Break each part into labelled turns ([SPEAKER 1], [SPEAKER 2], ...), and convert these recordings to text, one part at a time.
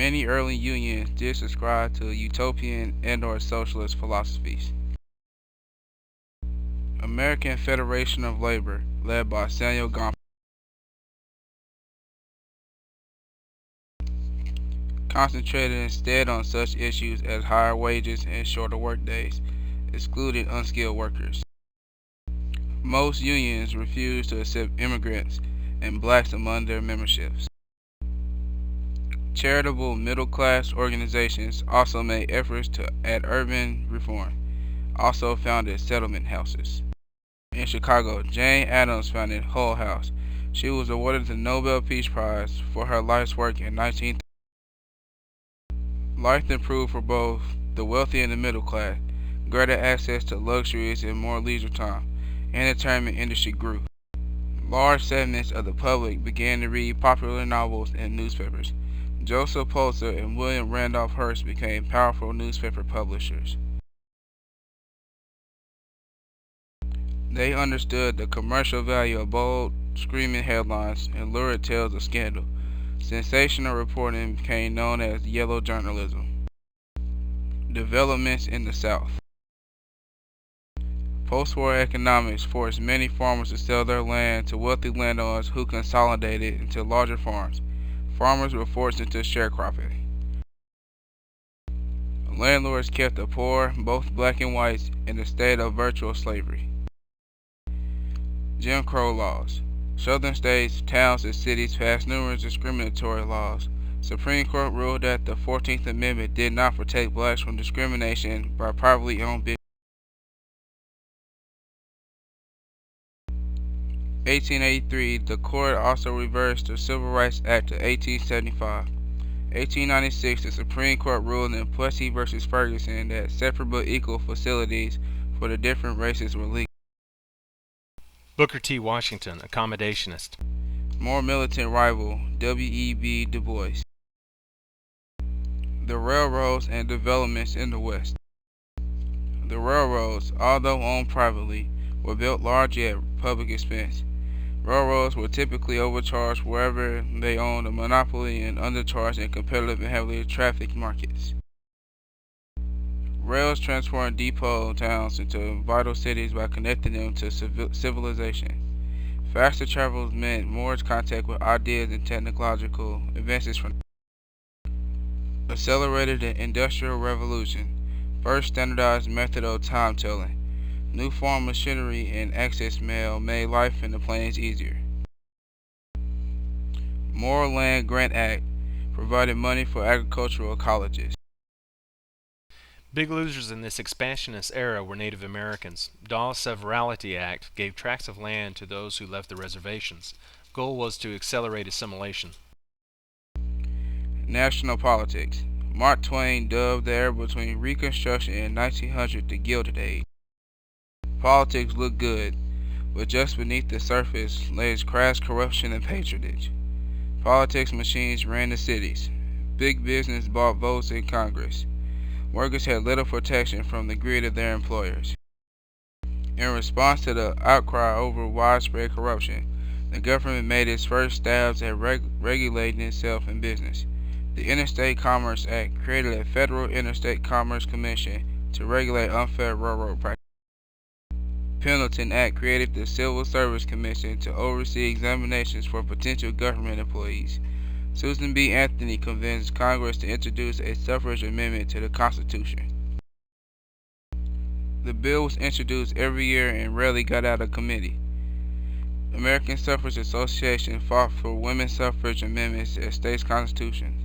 [SPEAKER 1] Many early unions did subscribe to utopian and/or socialist philosophies. American Federation of Labor, led by Samuel Gompers, concentrated instead on such issues as higher wages and shorter workdays, excluding unskilled workers. Most unions refused to accept immigrants and blacks among their memberships. Charitable middle-class organizations also made efforts to add urban reform, also founded settlement houses. In Chicago, Jane Addams founded Hull House. She was awarded the Nobel Peace Prize for her life's work in 1930. Life improved for both the wealthy and the middle class. Greater access to luxuries and more leisure time. Entertainment industry grew. Large segments of the public began to read popular novels and newspapers. Joseph Pulitzer and William Randolph Hearst became powerful newspaper publishers. They understood the commercial value of bold, screaming headlines and lurid tales of scandal. Sensational reporting became known as yellow journalism. Developments in the South. Post-war economics forced many farmers to sell their land to wealthy landowners who consolidated into larger farms. Farmers were forced into sharecropping. Landlords kept the poor, both black and whites, in a state of virtual slavery. Jim Crow laws. Southern states, towns, and cities passed numerous discriminatory laws. Supreme Court ruled that the 14th Amendment did not protect blacks from discrimination by privately owned businesses. 1883, the court also reversed the Civil Rights Act of 1875. 1896, the Supreme Court ruled in Plessy v. Ferguson that separate but equal facilities for the different races were legal.
[SPEAKER 2] Booker T. Washington, accommodationist.
[SPEAKER 1] More militant rival, W.E.B. Du Bois. The railroads and developments in the West. The railroads, although owned privately, were built largely at public expense. Railroads were typically overcharged wherever they owned a monopoly and undercharged in competitive and heavily trafficked markets. Rails transformed depot towns into vital cities by connecting them to civilization. Faster travel meant more contact with ideas and technological advances from accelerated the Industrial Revolution, first standardized method of time telling. New farm machinery and access mail made life in the plains easier. More Land Grant Act provided money for agricultural colleges.
[SPEAKER 2] Big losers in this expansionist era were Native Americans. Dawes' Severalty Act gave tracts of land to those who left the reservations. Goal was to accelerate assimilation.
[SPEAKER 1] National politics. Mark Twain dubbed the era between Reconstruction and 1900 the Gilded Age. Politics looked good, but just beneath the surface lay crass corruption and patronage. Politics machines ran the cities. Big business bought votes in Congress. Workers had little protection from the greed of their employers. In response to the outcry over widespread corruption, the government made its first stabs at regulating itself in business. The Interstate Commerce Act created a federal Interstate Commerce Commission to regulate unfair railroad practices. Pendleton Act created the Civil Service Commission to oversee examinations for potential government employees. Susan B. Anthony convinced Congress to introduce a suffrage amendment to the Constitution. The bill was introduced every year and rarely got out of committee. American Suffrage Association fought for women's suffrage amendments as states' constitutions.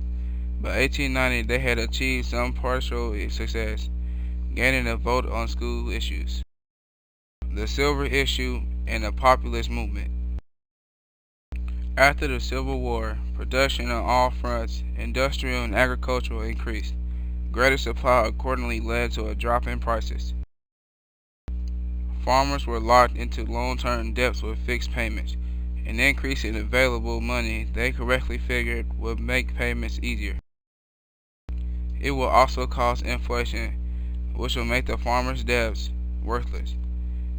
[SPEAKER 1] By 1890, they had achieved some partial success, gaining a vote on school issues. The Silver Issue and the Populist movement. After the Civil War, production on all fronts, industrial and agricultural, increased. Greater supply accordingly led to a drop in prices. Farmers were locked into long-term debts with fixed payments. An increase in available money they correctly figured would make payments easier. It will also cause inflation, which will make the farmers' debts worthless.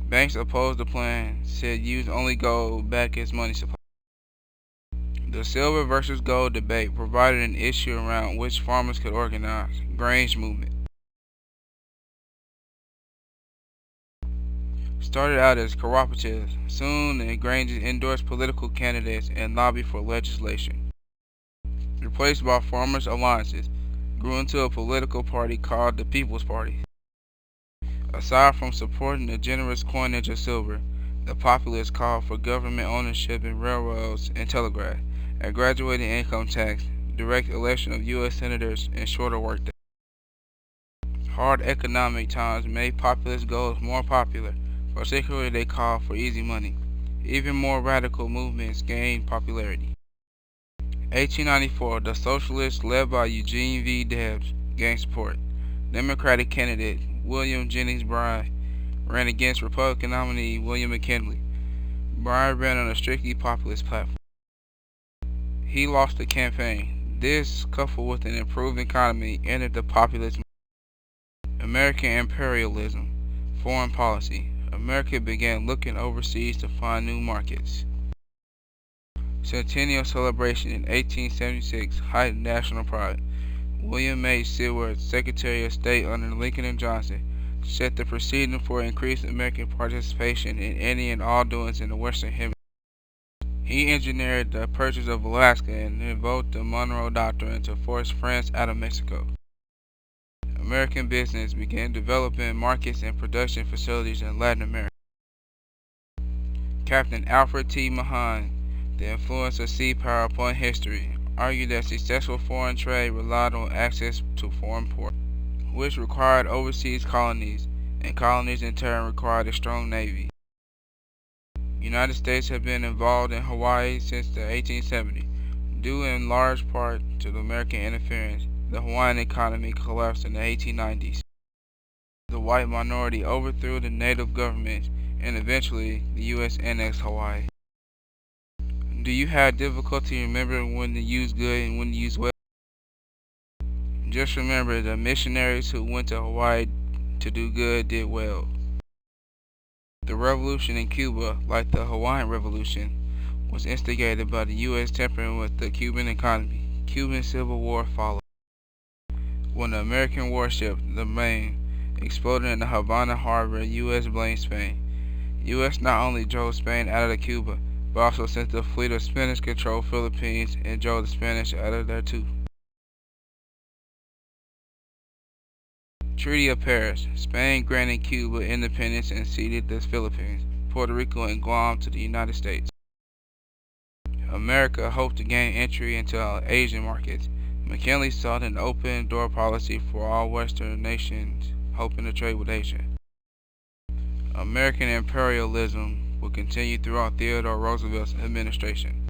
[SPEAKER 1] Banks opposed the plan, said use only gold back its money supply. The silver versus gold debate provided an issue around which farmers could organize. Grange movement. Started out as cooperatives. Soon the Granges endorsed political candidates and lobbied for legislation. Replaced by farmers' alliances, grew into a political party called the People's Party. Aside from supporting the generous coinage of silver, the populists called for government ownership in railroads and telegraph, a graduated income tax, direct election of U.S. senators, and shorter workday. Hard economic times made populist goals more popular, particularly they called for easy money. Even more radical movements gained popularity. 1894, the Socialists, led by Eugene V. Debs, gained support. Democratic candidate William Jennings Bryan ran against Republican nominee William McKinley. Bryan ran on a strictly populist platform. He lost the campaign. This, coupled with an improved economy, entered the populist movement. American imperialism, foreign policy. America began looking overseas to find new markets. Centennial celebration in 1876 heightened national pride. William H. Seward, Secretary of State under Lincoln and Johnson, set the precedent for increased American participation in any and all doings in the Western Hemisphere. He engineered the purchase of Alaska and invoked the Monroe Doctrine to force France out of Mexico. American business began developing markets and production facilities in Latin America. Captain Alfred T. Mahan, the influence of sea power upon history, argued that successful foreign trade relied on access to foreign ports, which required overseas colonies, and colonies in turn required a strong navy. The United States had been involved in Hawaii since the 1870s. Due in large part to the American interference, the Hawaiian economy collapsed in the 1890s. The white minority overthrew the native government, and eventually the U.S. annexed Hawaii. Do you have difficulty remembering when to use good and when to use well? Just remember, the missionaries who went to Hawaii to do good did well. The revolution in Cuba, like the Hawaiian Revolution, was instigated by the U.S. tampering with the Cuban economy. Cuban Civil War followed. When the American warship, the Maine, exploded in the Havana harbor, U.S. blamed Spain. U.S. not only drove Spain out of Cuba, but also sent a fleet of Spanish-controlled Philippines and drove the Spanish out of there too. Treaty of Paris. Spain granted Cuba independence and ceded the Philippines, Puerto Rico, and Guam to the United States. America hoped to gain entry into Asian markets. McKinley sought an open door policy for all Western nations hoping to trade with Asia. American imperialism would continue throughout Theodore Roosevelt's administration.